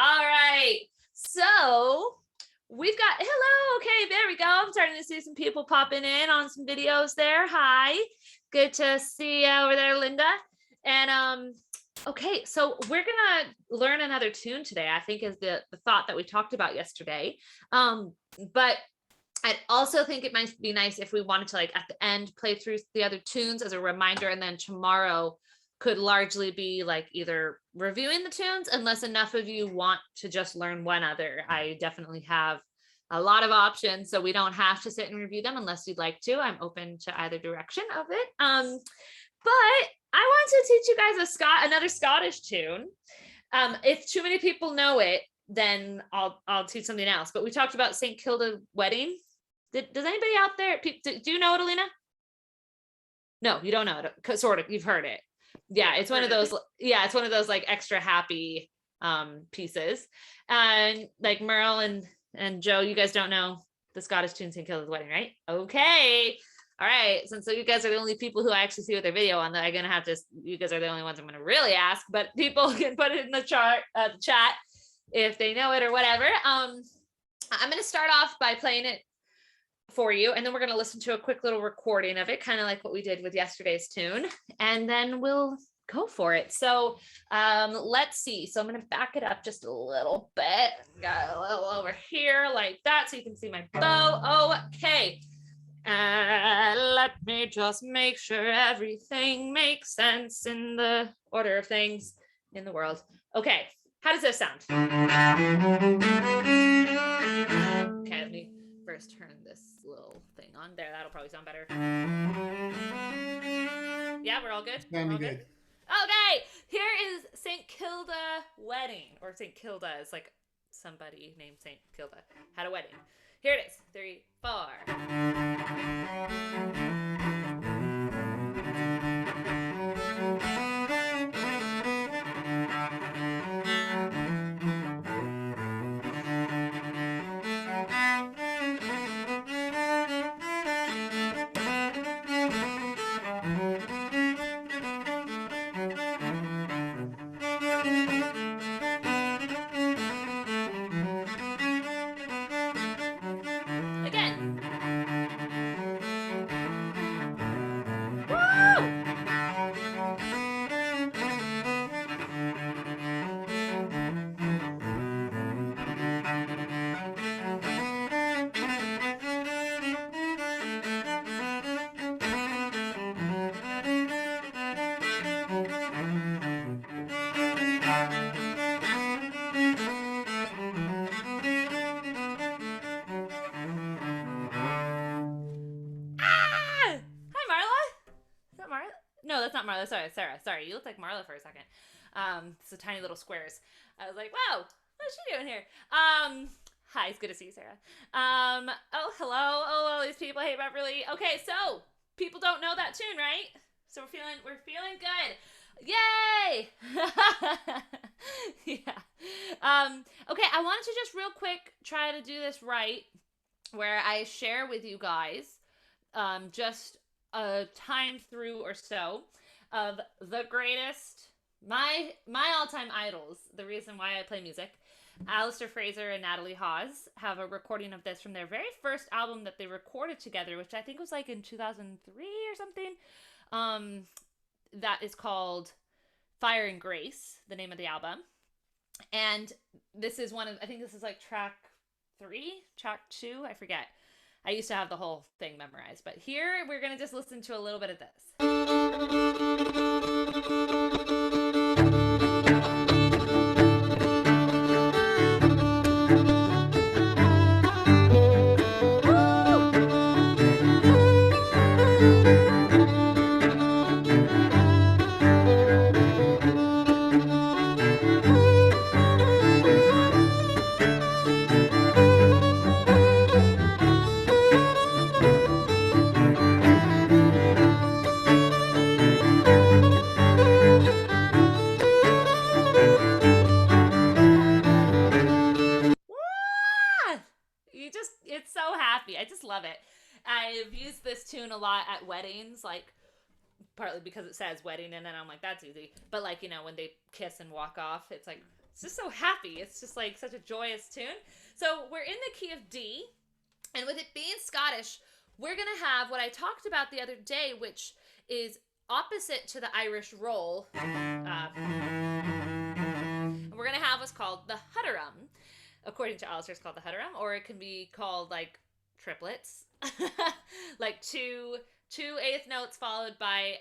All right. So we've got, hello. Okay, there we go. I'm starting to see some people popping in on some videos there. Hi. Good to see you over there, Linda. And okay, so we're gonna learn another tune today, I think is the thought that we talked about yesterday. But I also think it might be nice if we wanted to, like, at the end, play through the other tunes as a reminder, and then tomorrow could largely be like either reviewing the tunes, unless enough of you want to just learn one other. I definitely have a lot of options, so we don't have to sit and review them unless you'd like to. I'm open to either direction of it. But I want to teach you guys another Scottish tune. If too many people know it, then I'll teach something else. But we talked about St. Kilda Wedding. Does anybody out there, do you know it, Alina? No, you don't know it. Sort of, you've heard it. Yeah, it's one of those. Yeah, it's one of those like extra happy pieces. And like Merle and Joe, you guys don't know the Scottish tune St. Kilda's Wedding, right? Okay. All right. So you guys are the only people who I actually see with their video on that I'm gonna have to. You guys are the only ones I'm gonna really ask, but people can put it in the chat if they know it or whatever. I'm gonna start off by playing it for you, and then we're going to listen to a quick little recording of it, kind of like what we did with yesterday's tune, and then we'll go for it. So let's see. So I'm going to back it up just a little bit. Got a little over here like that so you can see my bow. Okay. Let me just make sure everything makes sense in the order of things in the world. Okay. How does this sound? Okay, let me first turn this little thing on there. That'll probably sound better. Yeah, we're all good? Sounding good. Okay, here is St. Kilda Wedding, or St. Kilda is like somebody named St. Kilda had a wedding. Here it is. 3, 4. No, that's not Marla. Sorry, Sarah. Sorry, you look like Marla for a second. It's the tiny little squares. I was like, wow, what's she doing here? Hi, it's good to see you, Sarah. Oh, hello. Oh, all these people hate Beverly. Okay, so people don't know that tune, right? So we're feeling good. Yay! Yeah. Okay, I wanted to just real quick try to do this right, where I share with you guys just a time through or so of the greatest, my all-time idols, the reason why I play music. Alistair Fraser and Natalie Hawes have a recording of this from their very first album that they recorded together, which I think was like in 2003 or something. That is called Fire and Grace, the name of the album. And this is I think this is like track 2, I forget. I used to have the whole thing memorized, but here we're going to just listen to a little bit of this. It's so happy. I just love it. I've used this tune a lot at weddings, like partly because it says wedding, and then I'm like, that's easy. But like, when they kiss and walk off, it's It's just so happy. It's just like such a joyous tune. So we're in the key of D, and with it being Scottish, we're going to have what I talked about the other day, which is opposite to the Irish roll. We're going to have what's called the hutterum. According to Alistair, it's called the hutterum, or it can be called like triplets. Like two eighth notes followed by,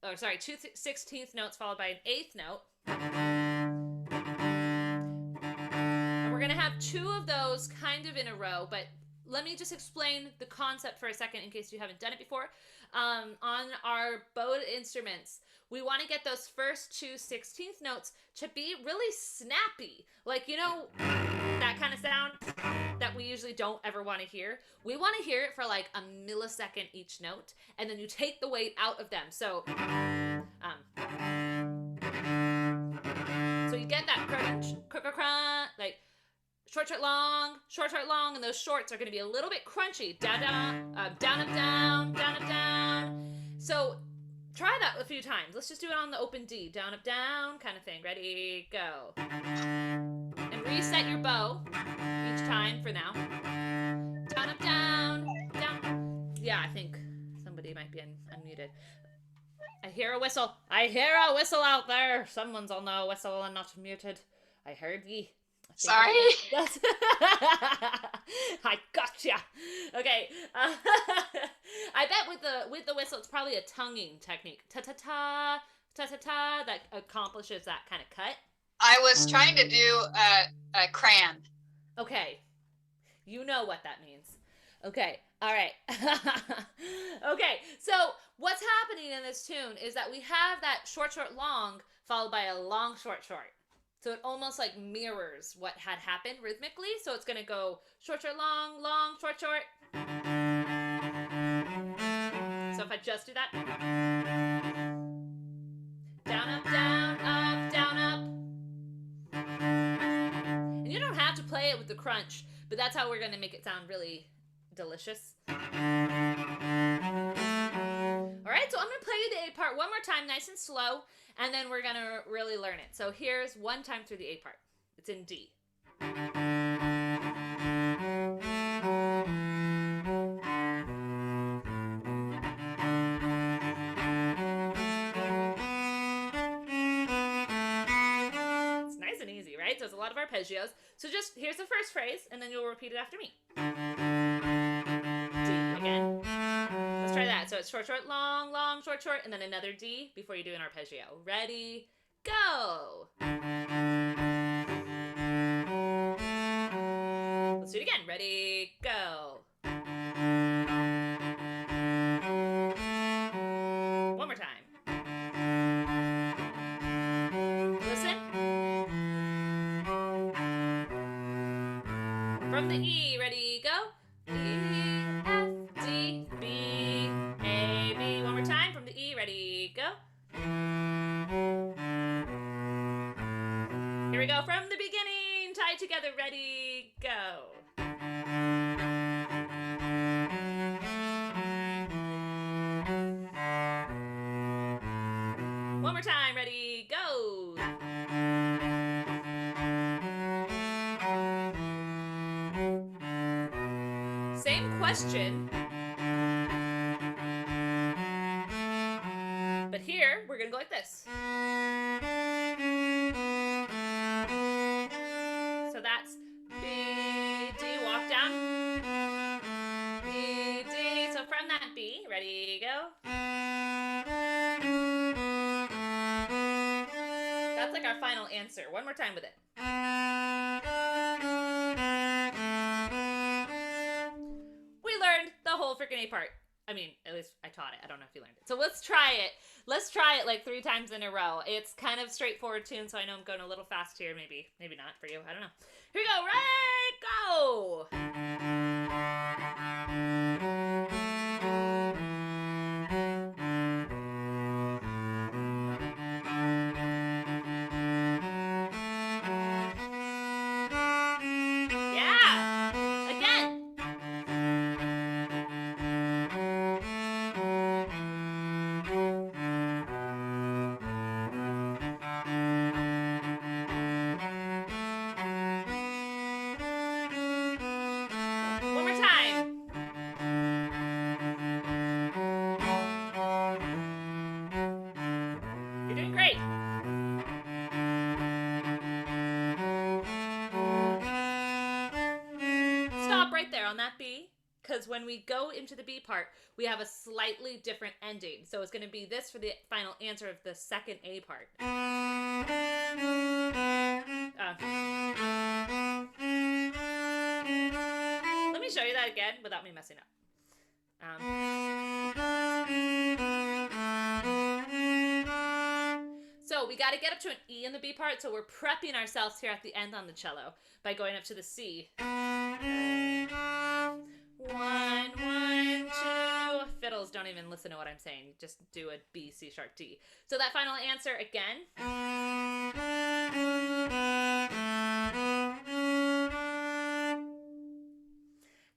oh, sorry, 2/16 notes followed by an eighth note. And we're going to have two of those kind of in a row, but let me just explain the concept for a second in case you haven't done it before. On our bowed instruments, we want to get those first 2/16 notes to be really snappy. Like, you know, that kind of sound that we usually don't ever want to hear. We want to hear it for like a millisecond each note, and then you take the weight out of them. So you get that crunch, like short, long, and those shorts are going to be a little bit crunchy. Down, down, down, up, down, down, up, down. So try that a few times. Let's just do it on the open D. Down, up, down kind of thing. Ready, go. And reset your bow each time for now. Down, up, down, down. Yeah, I think somebody might be unmuted. I hear a whistle. I hear a whistle out there. Someone's on the whistle and not muted. I heard ye. Sorry. I gotcha. Okay. I bet with the whistle, it's probably a tonguing technique. Ta ta ta ta ta ta that accomplishes that kind of cut. I was trying to do a crayon. Okay. You know what that means. Okay. All right. Okay. So what's happening in this tune is that we have that short, long followed by a long, short. So it almost like mirrors what had happened rhythmically. So it's going to go short, long, short. So if I just do that. Down, up, down, up. And you don't have to play it with the crunch, but that's how we're going to make it sound really delicious. All right, so I'm going to play you the A part one more time, nice and slow, and then we're going to really learn it. So here's one time through the A part. It's in D. It's nice and easy, right? So it's a lot of arpeggios. So just, here's the first phrase, and then you'll repeat it after me. D again. Let's try that. So it's short, long, short, and then another D before you do an arpeggio. Ready, go. Let's do it again. Ready, go. One more time. Listen. From the E, ready, go. E, F, D, B, A, B. One more time. From the E, ready, go. Here we go from the beginning. Tied together, ready, go. One more time, ready, go. Same question. But here, we're going to go like this. So that's B, D, walk down. B, D. So from that B, ready, go. That's like our final answer. One more time with it. We learned the whole freaking A part. I mean, at least I taught it. I don't know if you learned it. So let's try it. Let's try it like 3 times in a row. It's kind of straightforward tune, so I know I'm going a little fast here. Maybe not for you. I don't know. Here we go. Ready, go. on that B, because when we go into the B part, we have a slightly different ending. So it's going to be this for the final answer of the second A part. Let me show you that again without me messing up. So we got to get up to an E in the B part, so we're prepping ourselves here at the end on the cello by going up to the C. 1, 1, 2. Fiddles don't even listen to what I'm saying. You just do a B, C sharp, D. So that final answer again.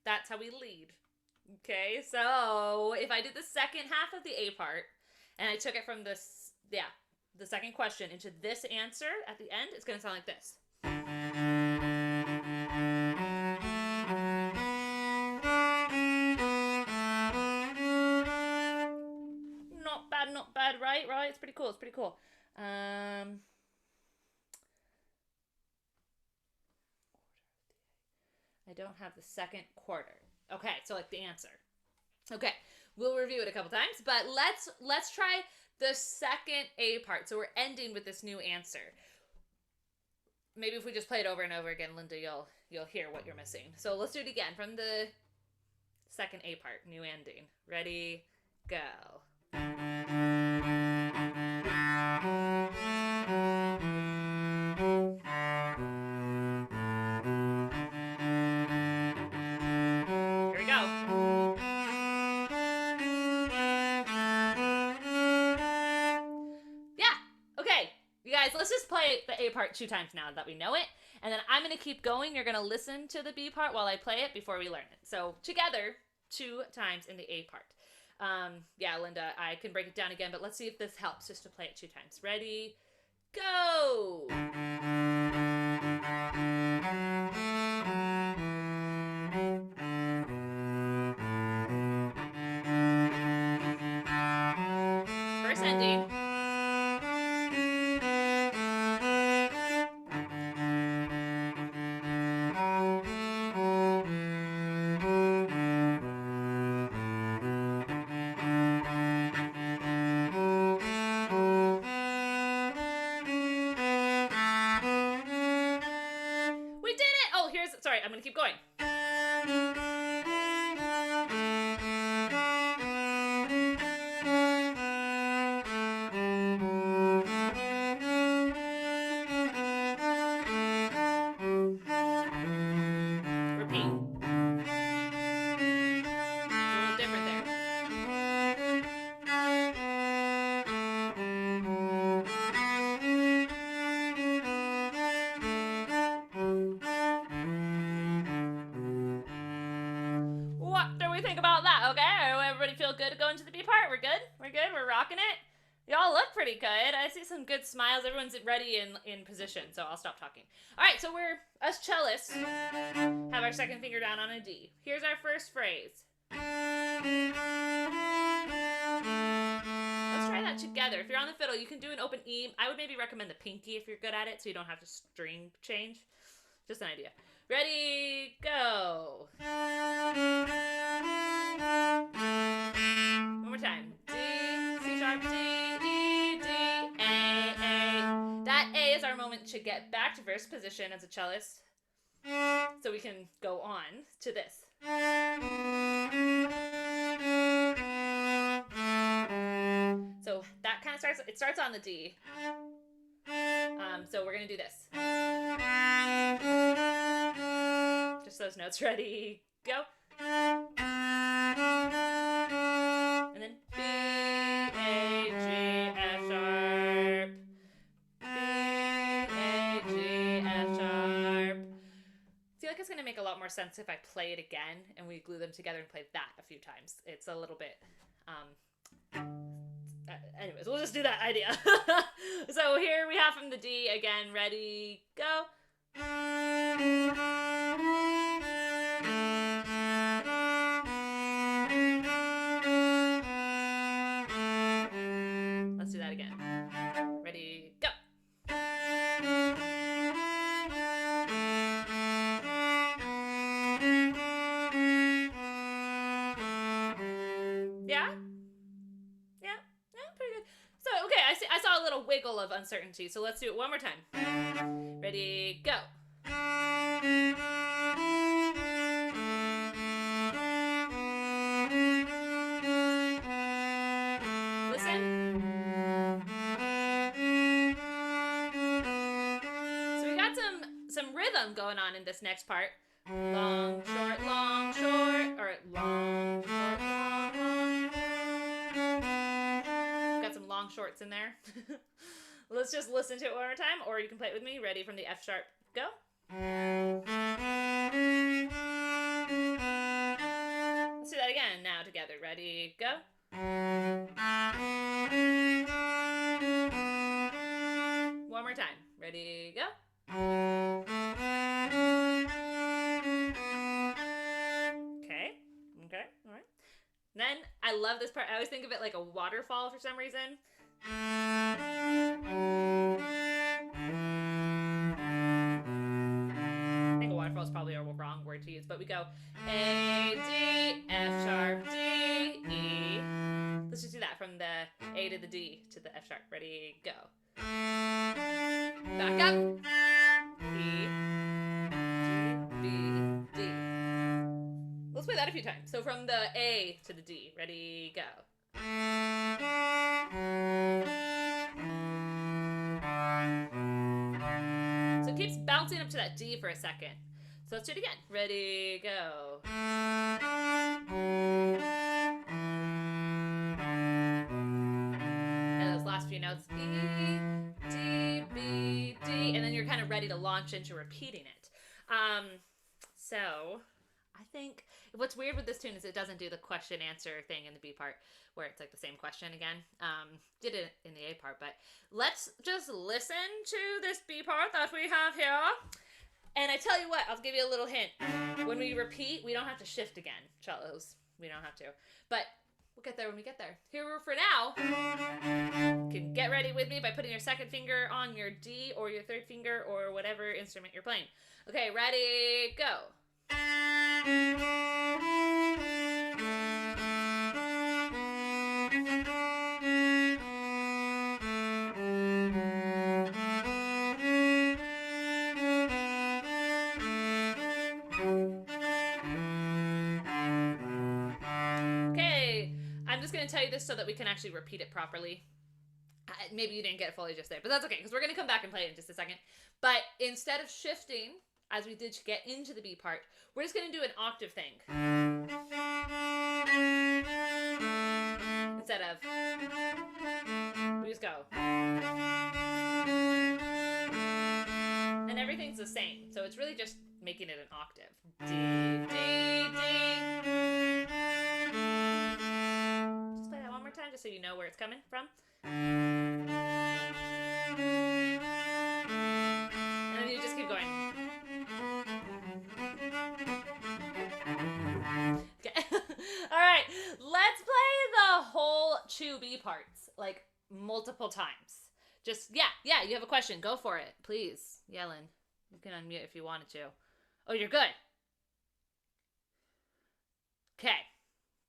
That's how we lead. Okay, so if I did the second half of the A part and I took it from this, the second question into this answer at the end, it's going to sound like this. Not bad, right? It's pretty cool. I don't have the second quarter. Okay, so like the answer. Okay, we'll review it a couple times, but let's try the second A part. So we're ending with this new answer. Maybe if we just play it over and over again, Linda, you'll hear what you're missing. So let's do it again from the second A part, new ending. Ready, go. Here we go. Yeah, okay. You guys, let's just play the A part 2 times now that we know it. And then I'm going to keep going. You're going to listen to the B part while I play it before we learn it. So together, 2 times in the A part. Yeah, Linda, I can break it down again, but let's see if this helps just to play it 2 times. Ready, go! First ending. Sorry, I'm going to keep going. Repeat. A little different there. What do we think about that? Okay, everybody feel good to go into the B part? We're good? We're rocking it? Y'all look pretty good. I see some good smiles. Everyone's ready in position, so I'll stop talking. All right, so we're, us cellists, have our second finger down on a D. Here's our first phrase. Let's try that together. If you're on the fiddle, you can do an open E. I would maybe recommend the pinky if you're good at it, so you don't have to string change. Just an idea. Ready, go. One more time. D, C sharp, D, E, D, A, A. That A is our moment to get back to first position as a cellist, so we can go on to this. So that kind of starts on the D. So we're going to do this. Just those notes. Ready, go. And then B, A, G, F sharp. B, A, G, F sharp. I feel like it's going to make a lot more sense if I play it again and we glue them together and play that a few times. It's a little bit... anyways, we'll just do that idea. So here we have from the D again. Ready, go. Let's do that again. Ready, go. cycle of uncertainty. So let's do it one more time. Ready, go. Listen. So we got some rhythm going on in this next part. Long, short, or long, short, long. Got some long shorts in there. Let's just listen to it one more time, or you can play it with me. Ready, from the F sharp, go. Let's do that again now together. Ready, go. One more time. Ready, go. Okay, all right. Then I love this part. I always think of it like a waterfall for some reason. I think a waterfall is probably a wrong word to use, but we go A, D, F sharp, D, E. Let's just do that from the A to the D to the F sharp. Ready, go. Back up. E, D, B, D. Let's play that a few times. So from the A to the D. Ready, go. So it keeps bouncing up to that D for a second. So let's do it again. Ready, go. And those last few notes, E, D, B, D, and then you're kind of ready to launch into repeating it. So I think what's weird with this tune is it doesn't do the question answer thing in the B part where it's like the same question again. Did it in the A part, but let's just listen to this B part that we have here. And I tell you what, I'll give you a little hint. When we repeat, we don't have to shift again. Cellos, we don't have to. But we'll get there when we get there. Here for now, you can get ready with me by putting your second finger on your D or your third finger or whatever instrument you're playing. Okay, ready, go. Okay, I'm just going to tell you this so that we can actually repeat it properly. Maybe you didn't get it fully just there, but that's okay, because we're going to come back and play it in just a second. But instead of shifting, as we did to get into the B part, we're just going to do an octave thing. Instead of, we just go. And everything's the same, so it's really just making it an octave. D, D, D. Just play that one more time, just so you know where it's coming from. And then you just keep going. Okay. All right. Let's play the whole 2B parts, like multiple times. Just, yeah, you have a question. Go for it. Please, Yellen. You can unmute if you wanted to. Oh, you're good. Okay.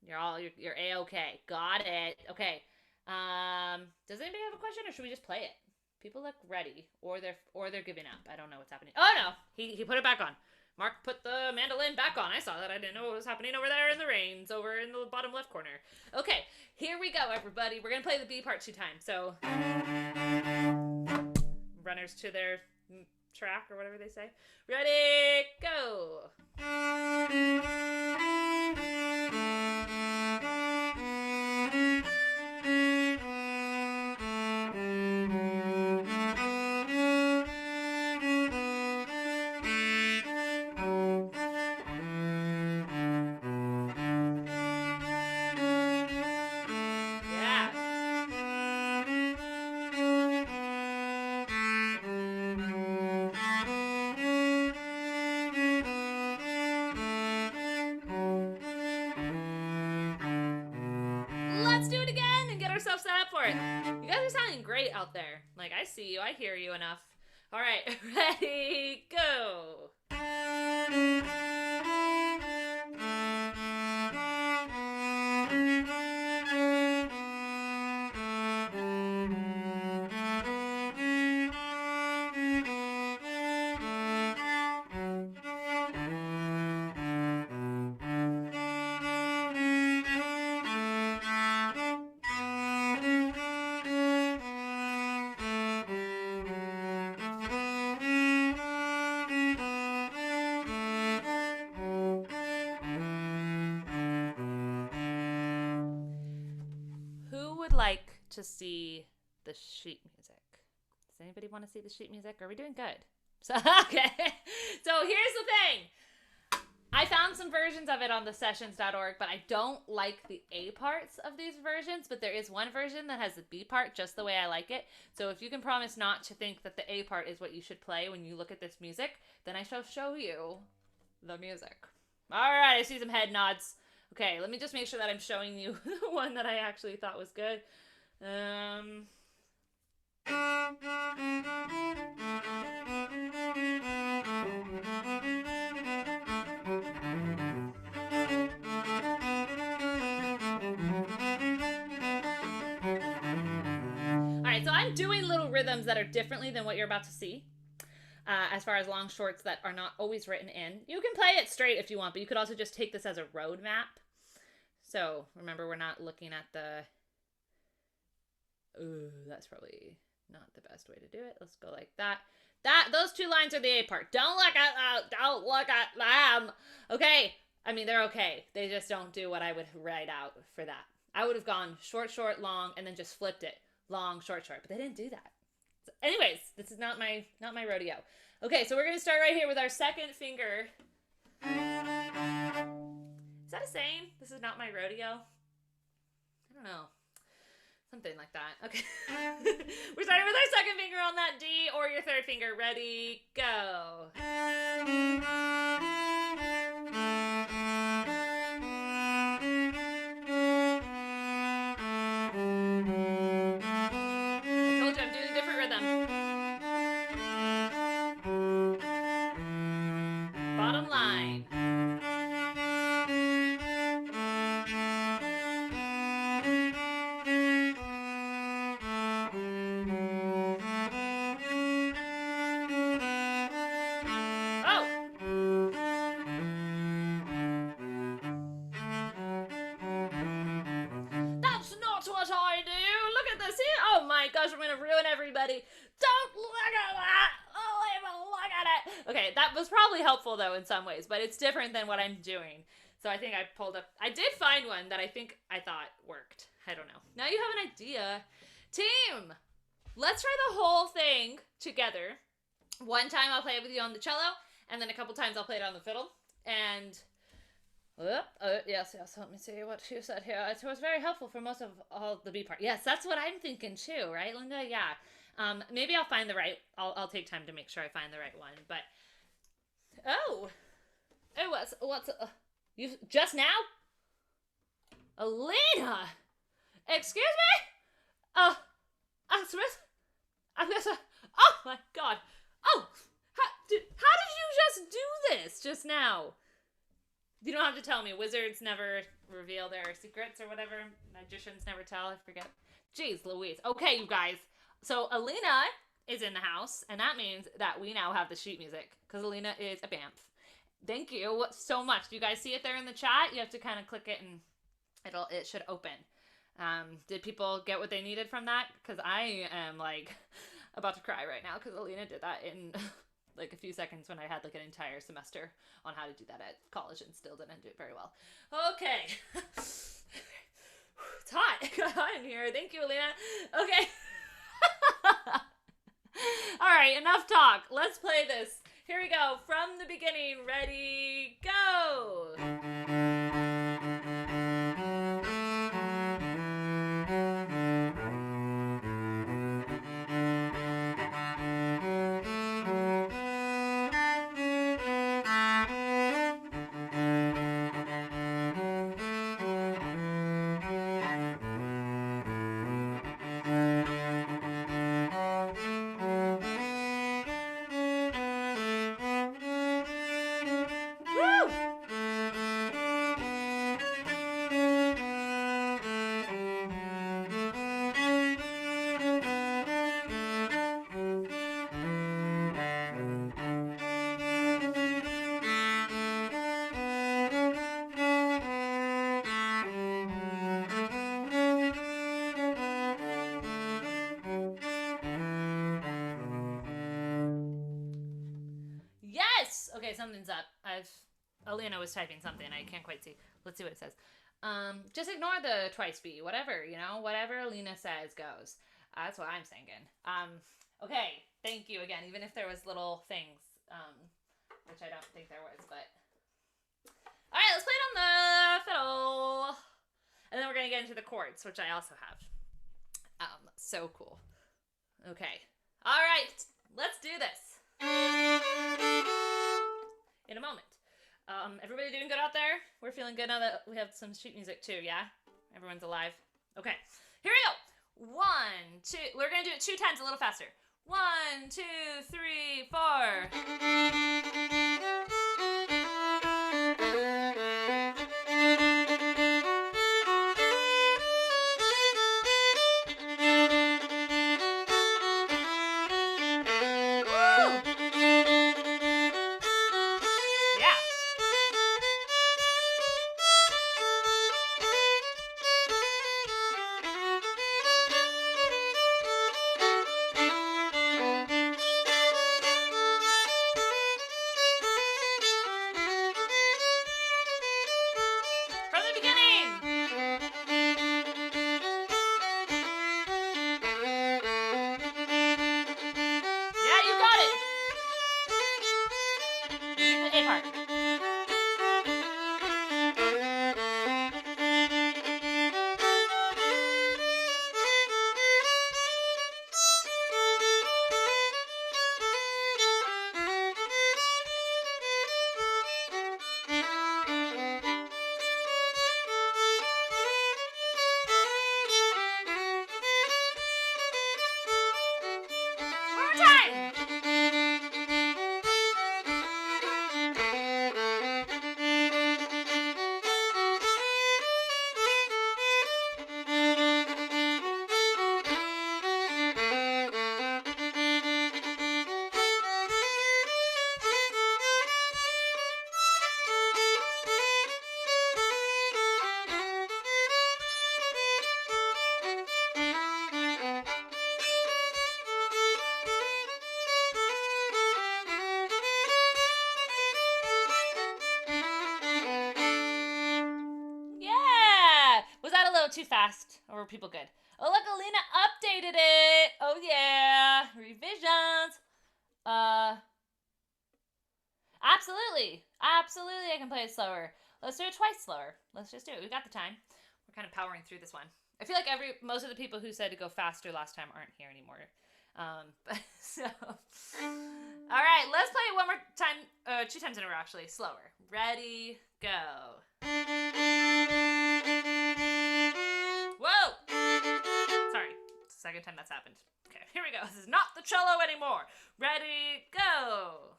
You're A-okay. Got it. Okay. Does anybody have a question, or should we just play it? People look ready, or they're giving up. I don't know what's happening. Oh no, he put it back on. Mark put the mandolin back on. I saw that. I didn't know what was happening over there in the reins, over in the bottom left corner. Okay, here we go, everybody. We're gonna play the B part 2 times. So, runners to their track, or whatever they say. Ready, go. Let's do it again and get ourselves set up for it. You guys are sounding great out there. Like, I see you. I hear you enough. All right. Ready, go. to see the sheet music. Does anybody want to see the sheet music? Are we doing good? So, okay. So here's the thing. I found some versions of it on the sessions.org, but I don't like the A parts of these versions, but there is one version that has the B part just the way I like it. So if you can promise not to think that the A part is what you should play when you look at this music, then I shall show you the music. All right, I see some head nods. Okay, let me just make sure that I'm showing you the one that I actually thought was good. Alright, so I'm doing little rhythms that are differently than what you're about to see. As far as long shorts that are not always written in. You can play it straight if you want, but you could also just take this as a road map. So remember, we're not looking at the... Ooh, that's probably not the best way to do it. Let's go like that. Those two lines are the A part. Don't look at them. Okay. I mean, they're okay. They just don't do what I would write out for that. I would have gone short, short, long, and then just flipped it. Long, short, short. But they didn't do that. So anyways, this is not my rodeo. Okay, so we're going to start right here with our second finger. Is that a saying? This is not my rodeo? I don't know. Something like that. Okay. We're starting with our second finger on that D or your third finger. Ready, go. I told you I'm doing a different rhythm. Bottom line. What I do. Look at this here. Oh my gosh, I'm gonna ruin everybody. Don't look at that. Oh, even look at it. Okay, that was probably helpful though in some ways, but it's different than what I'm doing. So I think I pulled up. I did find one that I thought worked. I don't know. Now you have an idea. Team, let's try the whole thing together. One time I'll play it with you on the cello, and then a couple times I'll play it on the fiddle. And yes, let me see what you said here. It was very helpful for most of all the B part. Yes, that's what I'm thinking too, right, Linda? Yeah. Maybe I'll find the right, I'll take time to make sure I find the right one, but, what's, you, just now? Alina! Excuse me? Smith? Oh my god. Oh, how did you just do this just now? You don't have to tell me. Wizards never reveal their secrets or whatever. Magicians never tell. I forget. Jeez Louise. Okay, you guys. So Alina is in the house, and that means that we now have the sheet music, because Alina is a BAMF. Thank you so much. Do you guys see it there in the chat? You have to kind of click it, and it should open. Did people get what they needed from that? Because I am, like, about to cry right now, because Alina did that in... like a few seconds when I had like an entire semester on how to do that at college and still didn't do it very well. Okay. It's hot in here. Thank you, Alina. Okay. All right, enough talk. Let's play this. Here we go. From the beginning. Ready, go. Okay, something's up. Alina was typing something. I can't quite see. Let's see what it says. Just ignore the twice B. Whatever, whatever Alina says goes. That's what I'm thinking. Okay, thank you again. Even if there was little things, which I don't think there was, but all right, let's play it on the fiddle, and then we're gonna get into the chords, which I also have. So cool. Okay, all right, let's do this in a moment. Everybody doing good out there? We're feeling good now that we have some sheet music too, yeah? Everyone's alive. Okay, here we go. 1, 2. We're gonna do it 2 times, a little faster. 1, 2, 3, 4. Too fast, or were people good? Oh, look, Alina updated it. Oh yeah, revisions. Absolutely, I can play it slower. Let's do it twice slower. Let's just do it. We got the time. We're kind of powering through this one. I feel like most of the people who said to go faster last time aren't here anymore. So, all right, let's play it one more time. 2 times in a row, actually, slower. Ready, go. Whoa! Sorry, it's the second time that's happened. Okay, here we go. This is not the cello anymore. Ready, go!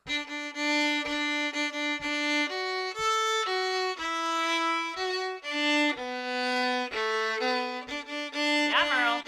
Yeah, Merle.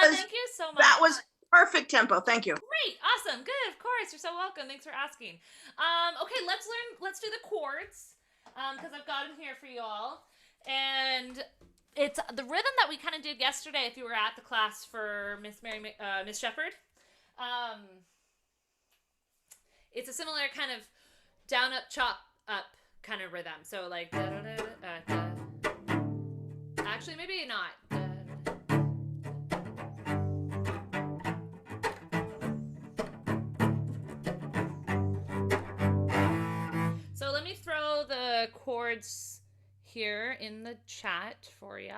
was thank you so much. that was perfect tempo. Thank you. Great, awesome, good. Of course, you're so welcome. Thanks for asking. Okay, let's do the chords because I've got them here for you all, and it's the rhythm that we kind of did yesterday. If you were at the class for Miss Shepherd, it's a similar kind of down up chop up kind of rhythm. So like, actually maybe not. So let me throw the chords here in the chat for you.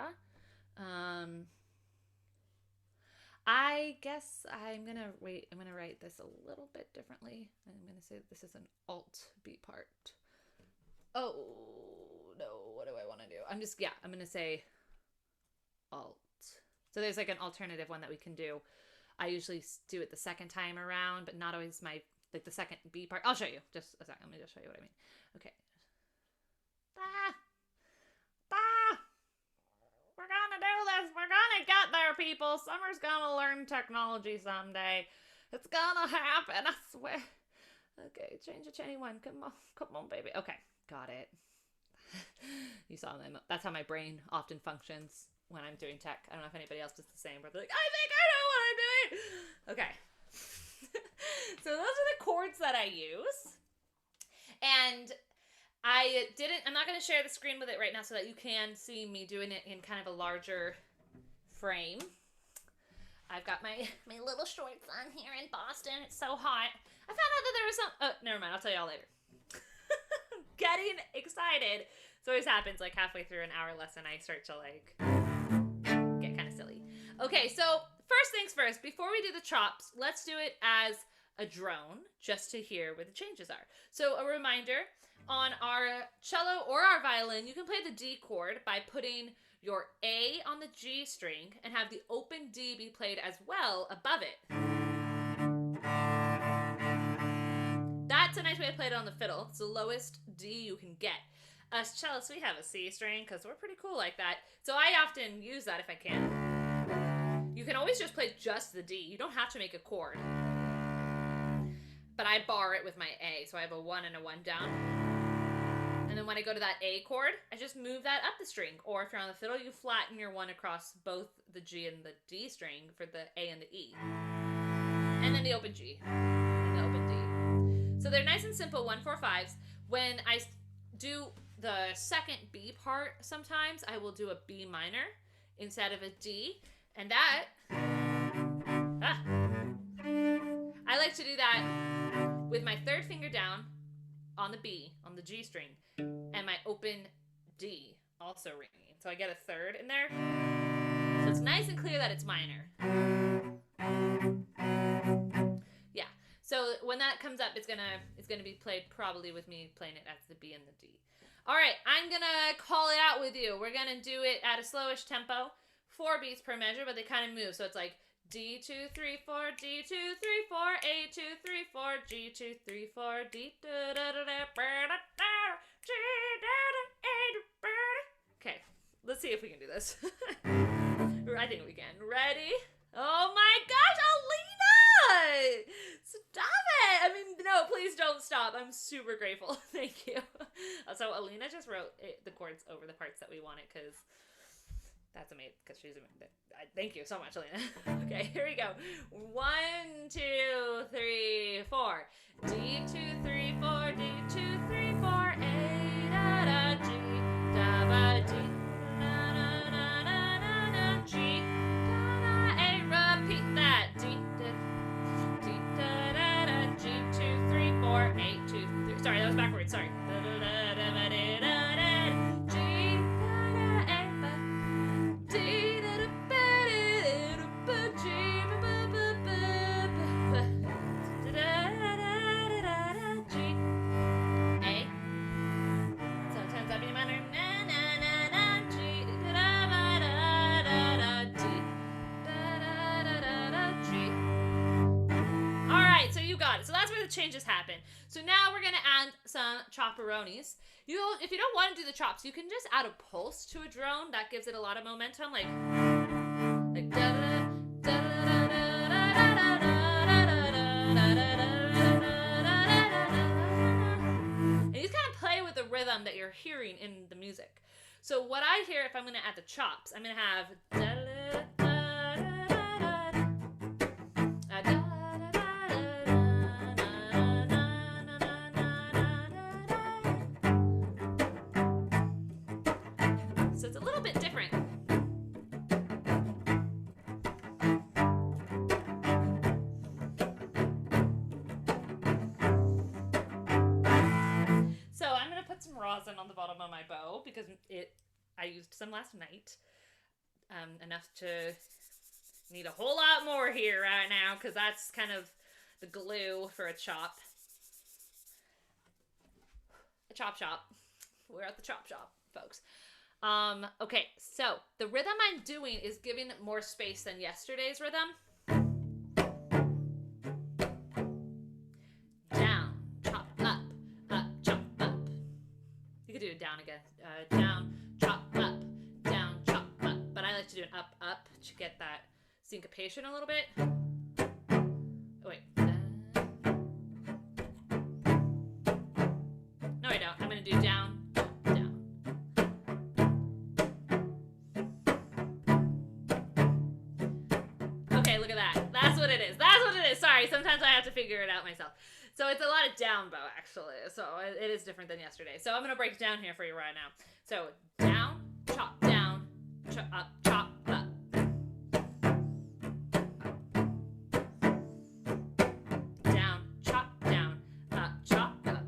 I guess I'm going to write this a little bit differently. I'm going to say that this is an alt B part. Oh, no. What do I want to do? I'm going to say alt. So there's like an alternative one that we can do. I usually do it the second time around, but not always the second B part. I'll show you. Just a second. Let me just show you what I mean. Okay. We're gonna do this. We're gonna get there, people. Summer's gonna learn technology someday. It's gonna happen. I swear. Okay, change it to anyone. Come on, baby. Okay, got it. You saw them. That's how my brain often functions when I'm doing tech. I don't know if anybody else does the same, but they're like, I think I know what I'm doing. Okay. So those are the chords that I use. And I'm not going to share the screen with it right now so that you can see me doing it in kind of a larger frame. I've got my little shorts on here in Boston. It's so hot. I found out that there was some, oh, never mind. I'll tell you all later. Getting excited. So always happens like halfway through an hour lesson, I start to like get kind of silly. Okay, so first things first, before we do the chops, let's do it as a drone just to hear where the changes are. So a reminder, on our cello or our violin, you can play the D chord by putting your A on the G string and have the open D be played as well above it. That's a nice way to play it on the fiddle. It's the lowest D you can get. Us cellists, we have a C string because we're pretty cool like that. So I often use that if I can. You can always just play just the D. You don't have to make a chord. But I bar it with my A, so I have a 1 and a 1 down. And then when I go to that A chord, I just move that up the string. Or if you're on the fiddle, you flatten your 1 across both the G and the D string for the A and the E. And then the open G and the open D. So they're nice and simple 1-4-5s. When I do the second B part, sometimes I will do a B minor instead of a D. And that, I like to do that with my third finger down on the B, on the G string, and my open D also ringing. So I get a third in there. So it's nice and clear that it's minor. Yeah. So when that comes up, it's gonna be played probably with me playing it as the B and the D. All right, I'm gonna call it out with you. We're gonna do it at a slowish tempo, 4 beats per measure, but they kind of move. So it's like D 2 3 4, D 2 3 4, A 2 3 4, G 2 3 4, D da da da da da, G da da da. Okay, let's see if we can do this. I think we can. Ready? Oh my gosh, Alina! Stop it! I mean, no, please don't stop. I'm super grateful. Thank you. So Alina just wrote the chords over the parts that we wanted because that's amazing. Because she's amazing. Thank you so much, Alina. Okay, here we go. 1, 2, 3, 4. D 2 3 4. D 2 3 4. A da da G da ba D da da da da da G da da A. Repeat that. D da da da G 2 3 4. A 2 3. Sorry, that was backwards. Sorry. Da da da da da da da. G da da A ba D da da ba da ba G ba ba ba ba da da da da da G A. Sometimes I be minor na na na na G da da ba da da da D da da da da da G. All right, so you got it. So that's where the changes happen. So now we're gonna add some chopperonis. If you don't want to do the chops, you can just add a pulse to a drone. That gives it a lot of momentum, like da da da hearing in the music. So what I hear if I'm going to add the chops, I'm going to have so it's a little bit different. So I'm going to put some rosin on the bottom of my bow because I used some last night. Enough to need a whole lot more here right now because that's kind of the glue for a chop. A chop shop. We're at the chop shop, folks. Okay, so the rhythm I'm doing is giving more space than yesterday's rhythm. Down, chop, up, chop, up. You could do it down again. Down, chop, up, down, chop, up. But I like to do an up, up to get that syncopation a little bit. Oh, wait. No, I don't. I'm going to do down, down. Okay, look at that. That's what it is. That's what it is. Sorry, sometimes I have to figure it out myself. So it's a lot of down bow, actually. So it is different than yesterday. So I'm going to break it down here for you right now. So down, chop, up, chop, up. Down, chop, up, chop, up.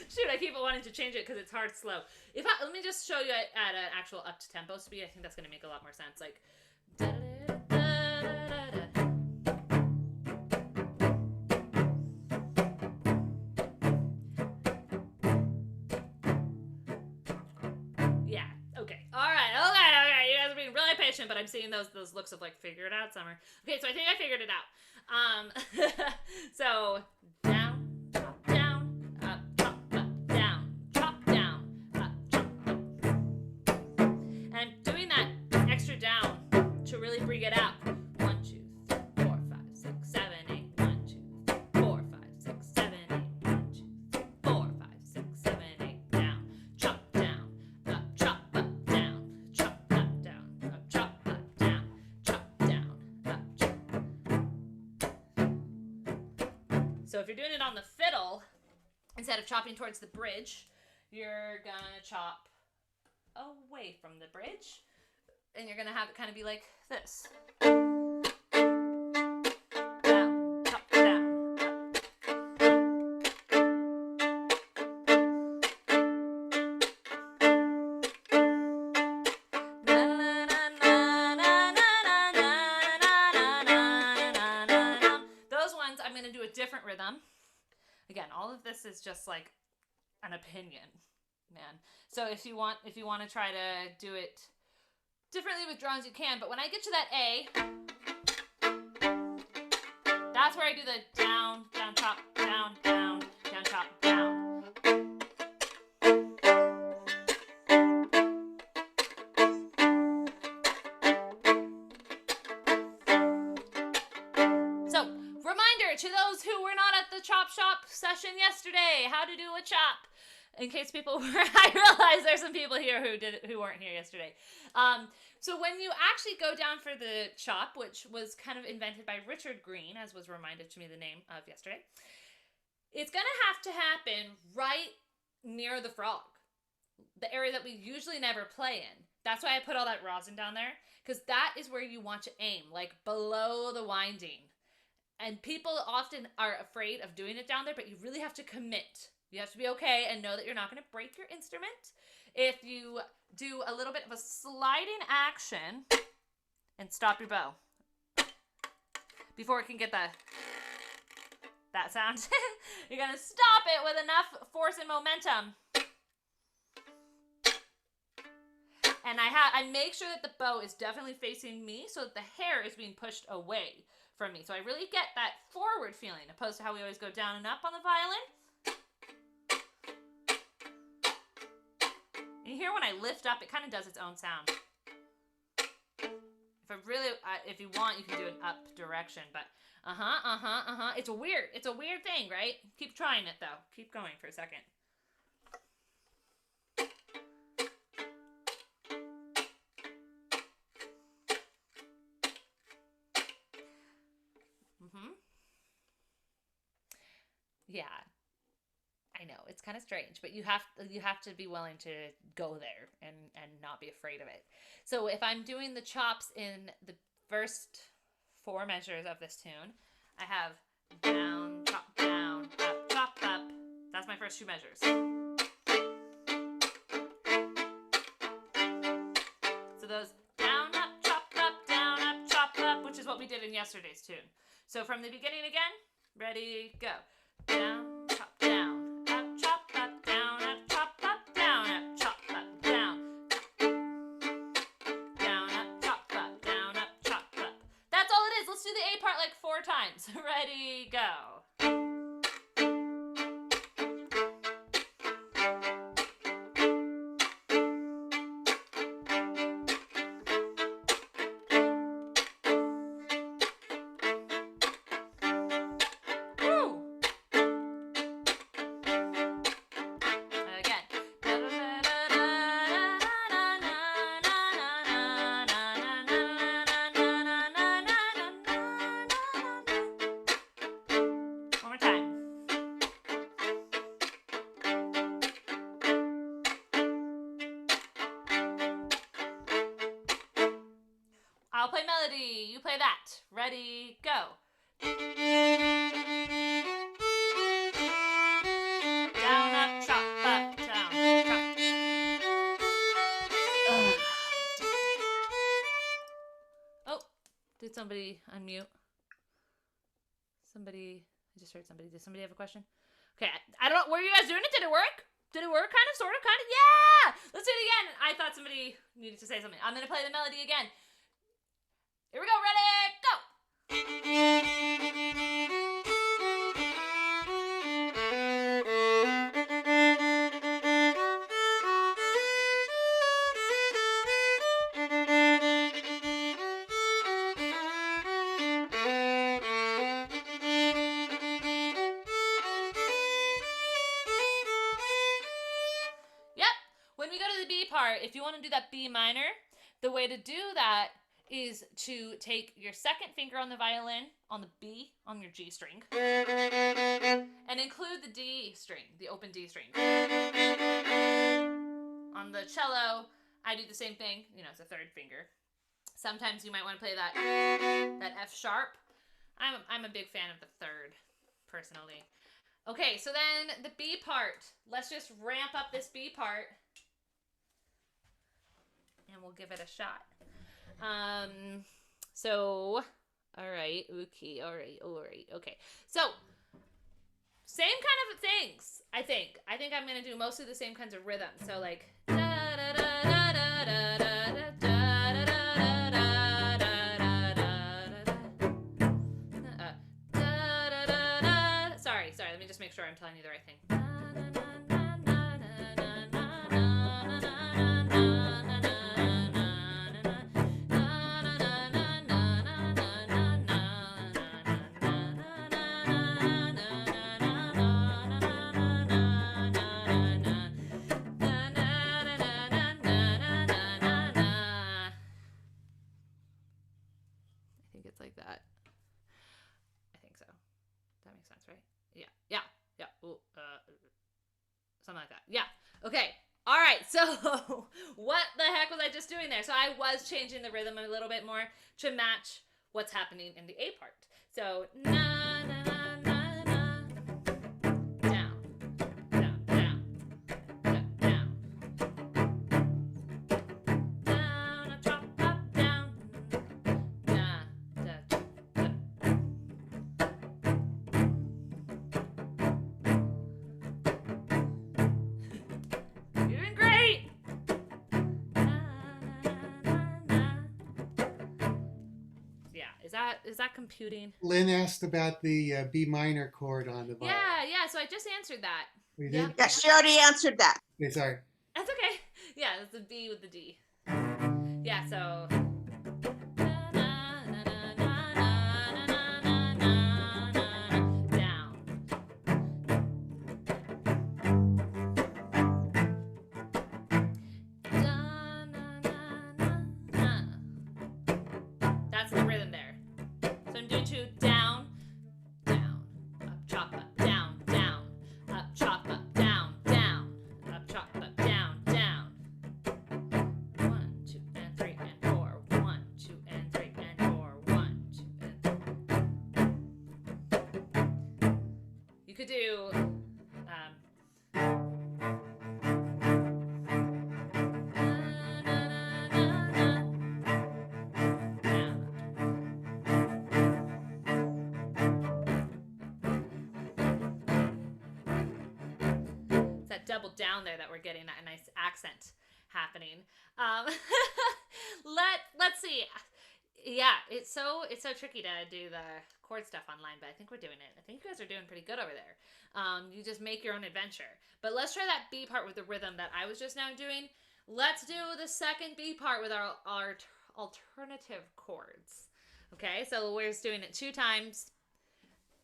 Shoot, I keep wanting to change it because it's hard slow. Let me just show you at an actual up to tempo speed. I think that's going to make a lot more sense. Like. Yeah. Okay. All right. Okay. You guys are being really patient, but I'm seeing those looks of like figure it out summer. Okay, so I think I figured it out. So down, chop, down, up, chop, up, down, chop, down, up, chop, up. And I'm doing that extra down to really bring it out. 1, 2, 3, 4, 5, 6, 7, 8. 1, 2, 3, 4, 5, 6, 7, 8. 1, 2, 3, 4, 5, 6, 7, 8. Down, chop, down, up, chop, up, down, chop, up, down, up, chop, up, down, chop, down, up, chop. So if you're doing it on the fiddle, instead of chopping towards the bridge, you're gonna chop away from the bridge, and you're gonna have it kind of be like this. Down, chop, down, up. Those ones I'm gonna do a different rhythm. Again, all of this is just like an opinion, man. So if you want to try to do it differently with drums, you can. But when I get to that A, that's where I do the down, down, chop, down, down, down, chop, down. So, reminder to those who were not at the chop shop session yesterday, how to do a chop. In case people were, I realize there's some people here who weren't here yesterday. So when you actually go down for the chop, which was kind of invented by Richard Green, as was reminded to me the name of yesterday, it's going to have to happen right near the frog, the area that we usually never play in. That's why I put all that rosin down there, because that is where you want to aim, like below the winding. And people often are afraid of doing it down there, but you really have to commit. You have to be okay and know that you're not going to break your instrument. If you do a little bit of a sliding action and stop your bow before it can get that sound, you're going to stop it with enough force and momentum. And I make sure that the bow is definitely facing me so that the hair is being pushed away from me. So I really get that forward feeling, opposed to how we always go down and up on the violin. And you hear when I lift up, it kind of does its own sound. If you want, you can do an up direction, but It's a weird thing, right? Keep trying it though. Keep going for a second. Yeah. I know it's kind of strange, but you have to be willing to go there and not be afraid of it. So if I'm doing the chops in the first 4 measures of this tune, I have down, chop, down, up, chop, up. That's my first 2 measures. So those down, up, chop, up, which is what we did in yesterday's tune. So from the beginning again, ready, go. Down, chop, down. Like 4 times. Ready, go. Woo! Again. I'll play melody, you play that. Ready, go. Down, up, chop, up, down, chop. Oh, did somebody unmute? I just heard somebody. Did somebody have a question? Okay, I don't know. Were you guys doing it? Did it work? Did it work? Kind of, sort of, kind of? Yeah! Let's do it again. I thought somebody needed to say something. I'm going to play the melody again. Here we go. Ready, go. Yep. When we go to the B part, if you want to do that B minor, the way to do that is to take your second finger on the violin, on the B, on your G string, and include the D string, the open D string. On the cello, I do the same thing, it's a third finger. Sometimes you might want to play that F sharp. I'm a big fan of the third, personally. Okay, so then the B part. Let's just ramp up this B part, and we'll give it a shot. All right, okay, all right, okay. So, same kind of things, I think. I think I'm going to do mostly the same kinds of rhythms. So, like, sorry, let me just make sure I'm telling you the right thing. Like that. I think so. That makes sense, right? Yeah. Ooh, something like that. Yeah. Okay. All right. So what the heck was I just doing there? So I was changing the rhythm a little bit more to match what's happening in the A part. So na na na na na. Down. Down. Down. Down. Down. A chop up down. You're doing great. Yeah, is that computing? Lynn asked about the B minor chord on the violin. Yeah. So I just answered that. We did? Yes, she already answered that. Okay, sorry. That's okay. Yeah, it's the B with the D. Yeah. So. could do it's that double down there that we're getting that nice accent happening. Let's see. Yeah, it's so tricky to do the chord stuff online, but I think we're doing it. I think you guys are doing pretty good over there. You just make your own adventure. But let's try that B part with the rhythm that I was just now doing. Let's do the second B part with our alternative chords. Okay, so we're just doing it 2 times.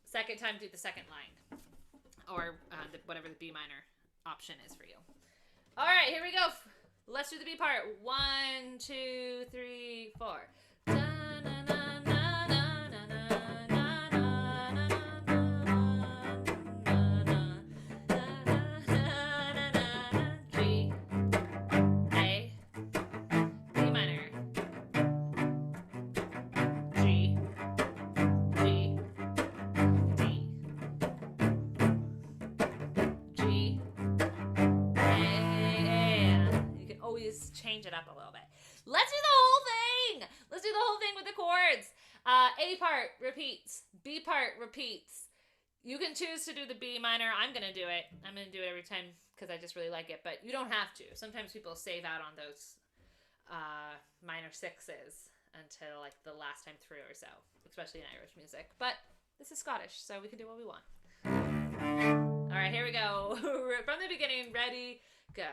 Second time, do the second line. Or whatever the B minor option is for you. All right, here we go. Let's do the B part. 1, 2, 3, 4. G, A, B minor, G, G, D, G, A. You can always change it up a little bit. Let's do the whole thing. Let's do the whole thing with the chords. A part repeats. B part repeats. You can choose to do the B minor. I'm going to do it. I'm going to do it every time because I just really like it. But you don't have to. Sometimes people save out on those minor 6s until like the last time through or so, especially in Irish music. But this is Scottish, so we can do what we want. All right, here we go. From the beginning, ready, go.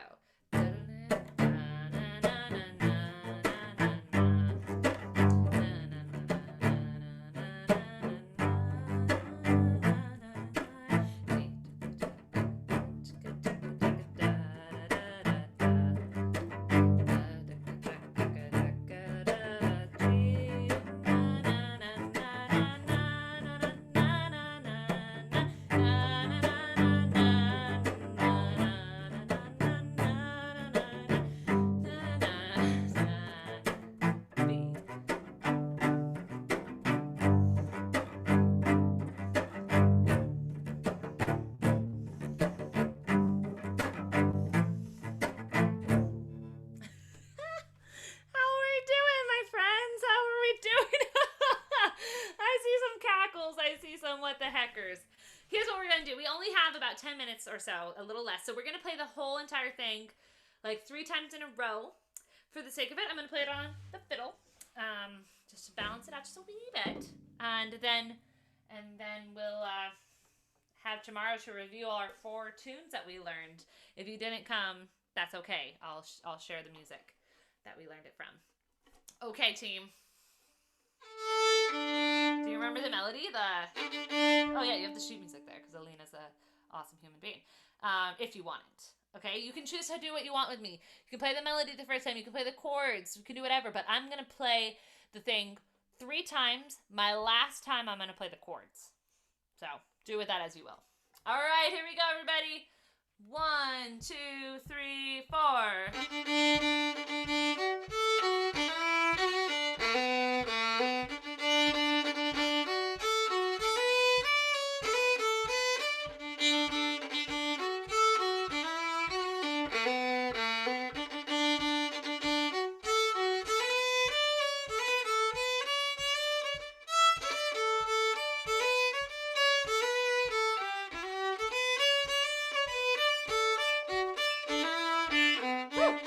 What the heckers. Here's what we're going to do. We only have about 10 minutes or so, a little less. So we're going to play the whole entire thing like 3 times in a row. For the sake of it, I'm going to play it on the fiddle. Just to balance it out just a wee bit. And then we'll have tomorrow to review our 4 tunes that we learned. If you didn't come, that's okay. I'll share the music that we learned it from. Okay, team. Do you remember the melody? Oh yeah, you have the sheet music there because Alina's an awesome human being. If you want it. Okay, you can choose to do what you want with me. You can play the melody the first time. You can play the chords. You can do whatever. But I'm going to play the thing 3 times. My last time, I'm going to play the chords. So do with that as you will. All right, here we go, everybody. 1, 2, 3, 4. Woo!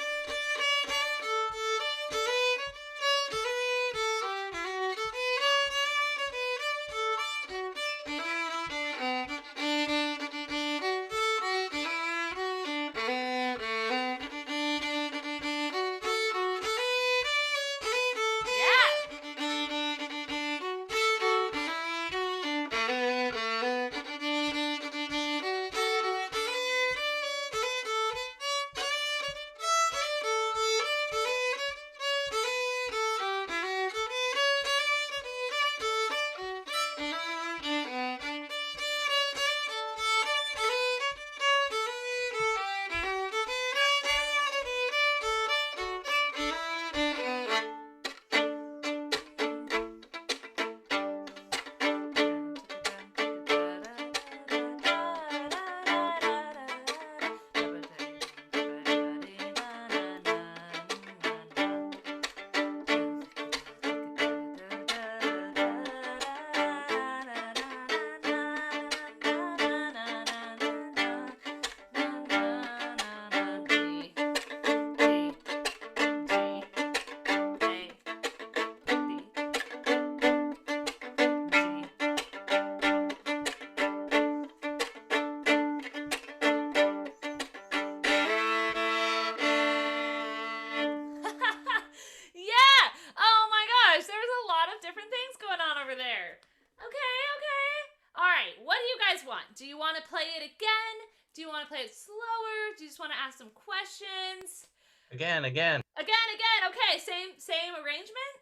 play it slower? Do you just want to ask some questions? Again. Again. Okay, same arrangement?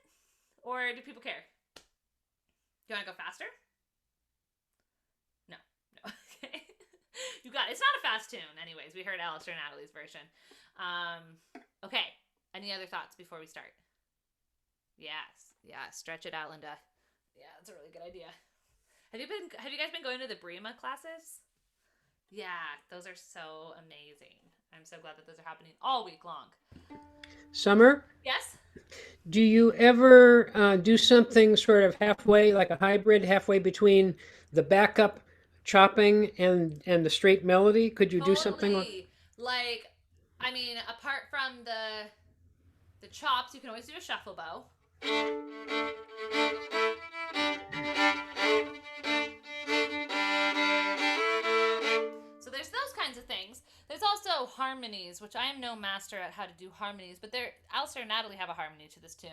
Or do people care? You want to go faster? No. Okay. You got it. It's not a fast tune. Anyways, we heard Alistair and Natalie's version. Okay. Any other thoughts before we start? Yes. Yeah. Stretch it out, Linda. Yeah, that's a really good idea. Have you guys been going to the Brema classes? Yeah, those are so amazing. I'm so glad that those are happening all week long. Summer, Yes? do you ever do something sort of halfway, like a hybrid, halfway between the backup chopping and the straight melody? Could you do something like? Totally. Like, I mean, apart from the chops, you can always do a shuffle bow. So there's those kinds of things. There's also harmonies, which I am no master at how to do harmonies, but Alistair and Natalie have a harmony to this tune.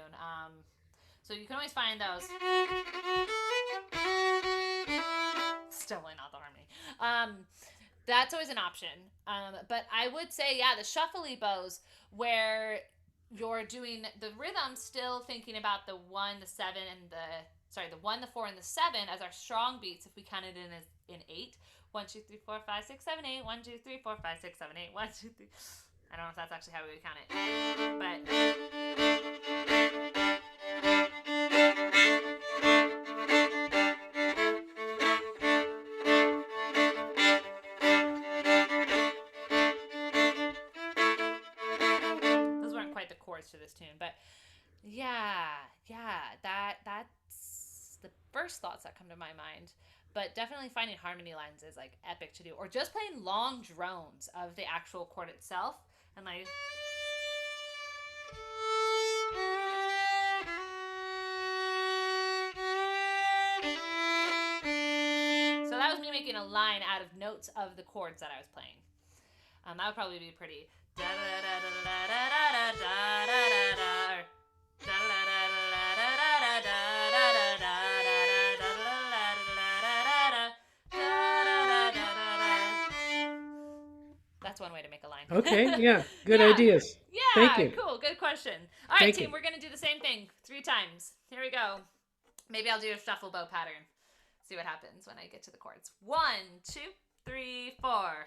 So you can always find those. Still not the harmony. That's always an option. But I would say, yeah, the shuffly bows where you're doing the rhythm, still thinking about the 1, the 7, and the 1, the 4, and the 7 as our strong beats. If we count it in 8, 1, 2, 3, 4, 5, 6, 7, 8, 1, 2, 3, 4, 5, 6, 7, 8, 1, 2, 3. I don't know if that's actually how we would count it, but. To this tune, but that's the first thoughts that come to my mind. But definitely finding harmony lines is like epic to do, or just playing long drones of the actual chord itself, and like so that was me making a line out of notes of the chords that I was playing. That would probably be pretty. That's one way to make a line. Okay, yeah, good ideas. Yeah, Thank you. Cool, good question. All right, Thank team, you. we're gonna do the same thing 3 times. Here we go. Maybe I'll do a shuffle bow pattern. See what happens when I get to the chords. 1, 2, 3, 4.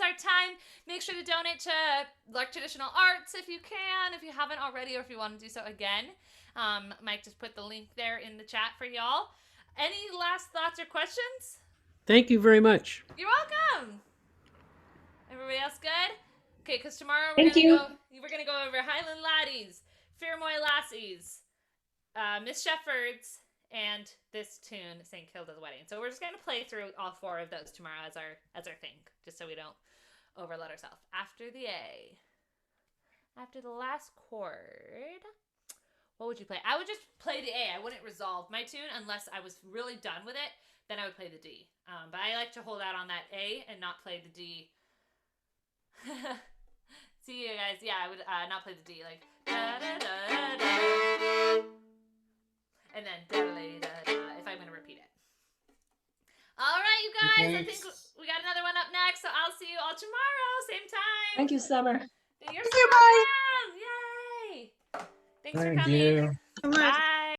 our time. Make sure to donate to Lark Traditional Arts if you can, if you haven't already, or if you want to do so again. Mike just put the link there in the chat for y'all. Any last thoughts or questions? Thank you very much. You're welcome. Everybody else good? Okay, because tomorrow we're Thank gonna you. go over Highland Laddies, Fairmoy Lassies, Miss Shepherd's, and this tune, St. Kilda's Wedding. So we're just gonna play through all 4 of those tomorrow as our thing, just so we don't overload ourselves. After the A, after the last chord, what would you play? I would just play the A. I wouldn't resolve my tune unless I was really done with it. Then I would play the D. But I like to hold out on that A and not play the D. See you guys. Yeah, I would not play the D. Like da da da da, and then da da da da. If I'm gonna repeat it. All right, you guys. I think we got another one up next. So I'll see you all tomorrow, same time. Thank you, Summer. You're Thank so you, bye. welcome. Yay! Thanks for Thank coming. you. Good luck. Bye.